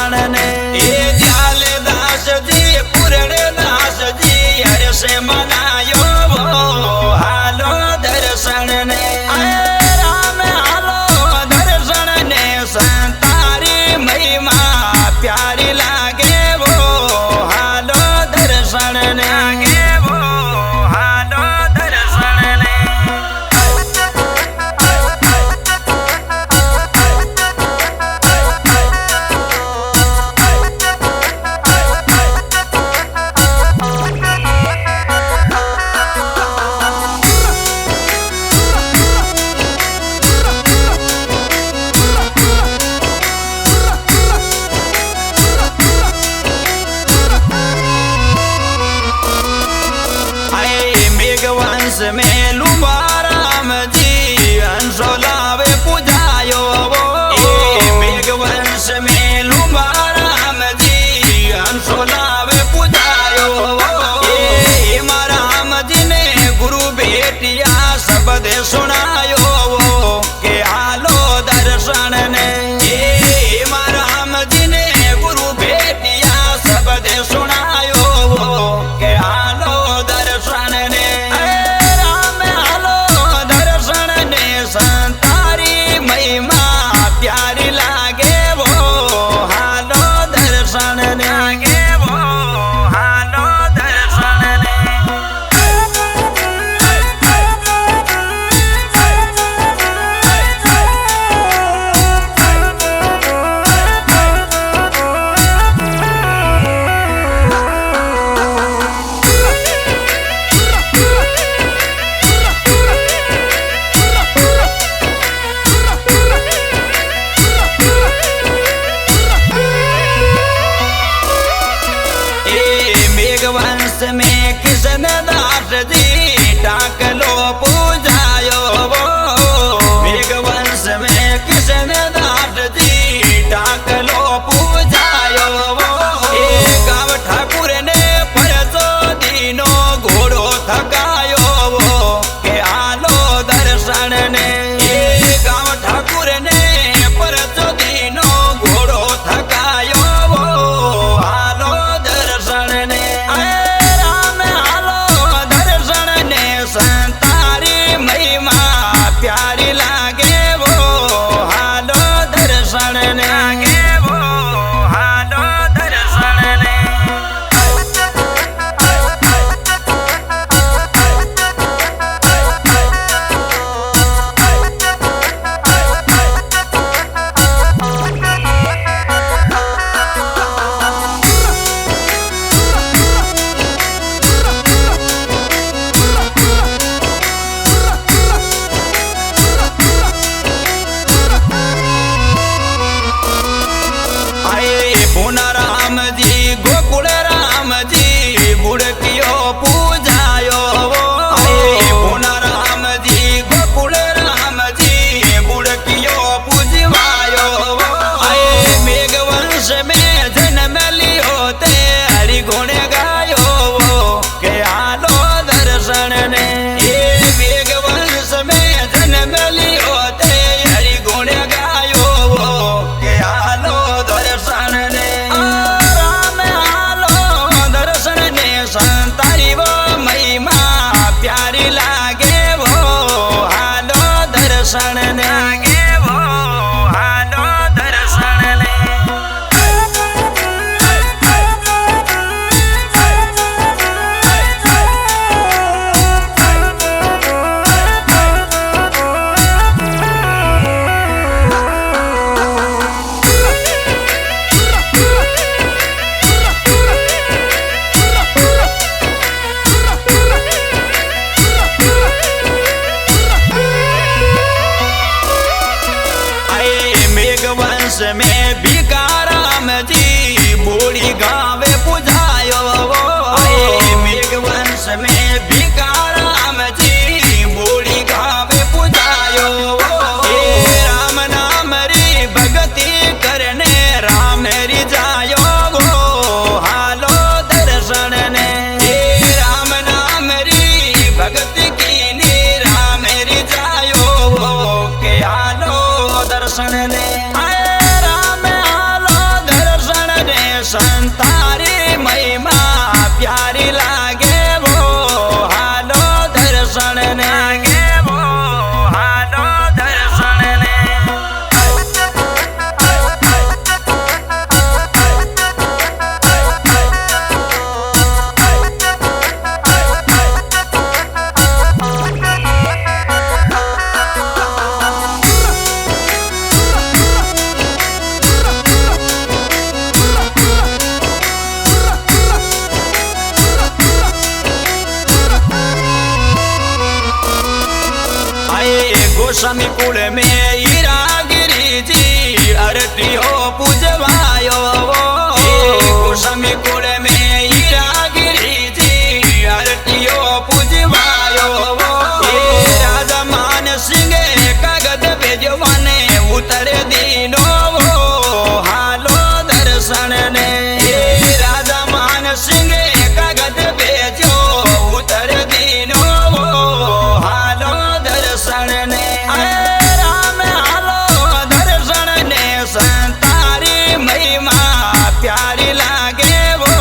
दर्शन ने दयाल दास जी पूरण दास जी हर्ष मनायो वो हालो दर्शन ने राम हालो दर्शन ने संतारी महिमा प्यारी लागे वो हालो दर्शन ने में लुबा राम जी हंसो लावे पूजायो वो मेघवंश में लुबा राम जी हंसो लावे पूजायो वो राम जी ने गुरु बेटिया शब्द सुनायो वो के आलो दर्शन ने राम जी ने गुरु बेटिया शब्द सुनायो वो के आलो दर्शन ने संतारी महिमा प्यारी लागे वो हालो दर्शन लागे वो हालो दर्शन मेघवंश में कृष्ण दास जी टाकलो पूजायो वो मेघवंश में कृष्ण दास जी टाकलो पूजायो वो गाँव ठाकुर ने परसो दीनो घोड़ो थकायो वो के आलो दर्शन ने गाँव ठाकुर ने परसो दीनो घोड़ो थकायो वो आलो दर्शन ने संतारी महिमा प्यारी लागे वो हालो दर्शन लागे वो हालो दर्शन राम जी गोकुल राम जी बुड़कियो पूजायो वो पुना राम जी गोकुल राम जी बुड़कियो पूजवायो वो मेघवंश में जन्म लियो ते हरि गुण गायो वो के आलो दर्शन ने मेघवंश में जन्म लियो ते हरि गुण गायो वो के आलो दर्शन ने संतारी वो महिमा प्यारी लागे वो हालो दर्शन लागे वो हालो दर्शन कुसमी कुल में हीरा गिरी जी अरटियो पूजवायो कुसमी कुल में हीरा गिरी जी अरटियो पूजवायो राजा मान सिंह कागज भेजवाने उतर दीनो हालो दर्शन ने राजा मान सिंह कागज भेजो उतर दीनो हालो दर्शन ने राम हालो दर्शन ने संतारी महिमा प्यारी लागे वो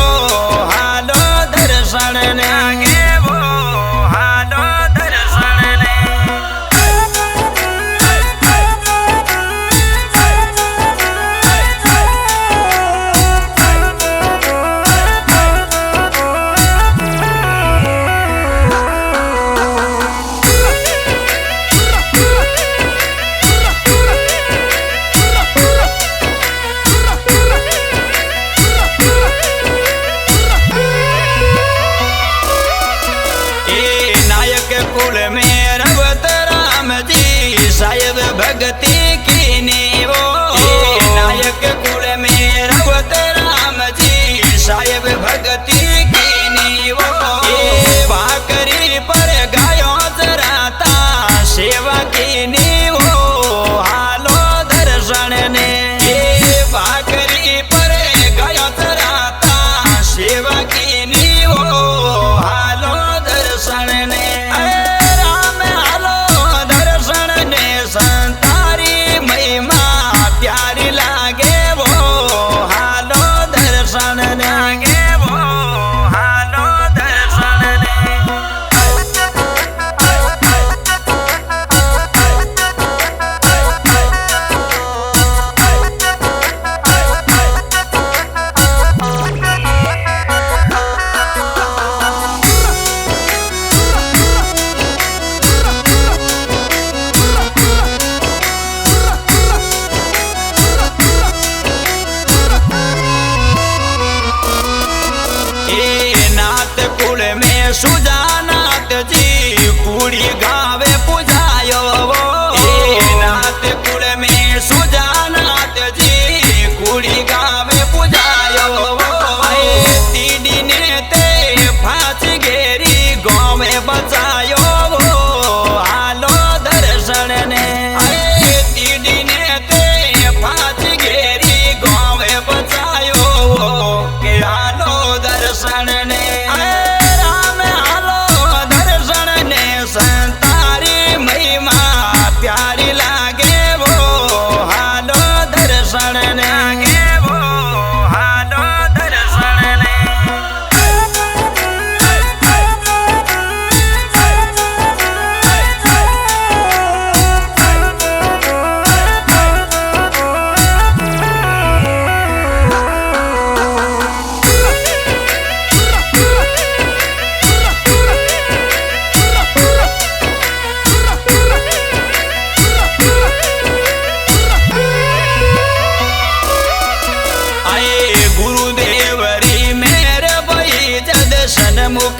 हालो दर्शन ने वो हालो दर्शन ने कुल में रवत राम जी साहेब भक्ति की नीवो नायक कुल में रवत राम जी साहेब भक्ति की नीवो भाकरी पर गायों चराता सेवा की नीवो हालो दर्शन ने भाकरी पर गायों चराता सेवा की नीवो हालो दर्शन ने संतारी महिमा प्यारी लागे वो हालो दर्शन लागे वो हालो दर्शन कुल में सुजानाथ जी कुड़ी गावे पुजायो नाथ कुल में सुजानाथ जी कुड़ी गावे पुजायो दीदी ने ते फांस घेरी गाँव में बचायो हालो दर्शन ने दीदी ने ते फांस घेरी गाँव में बचायो के हालो दर्शन ने संतारी महिमा प्यारी लागे वो हालो दर्शन लागे वो हालो दर्शन ने मुख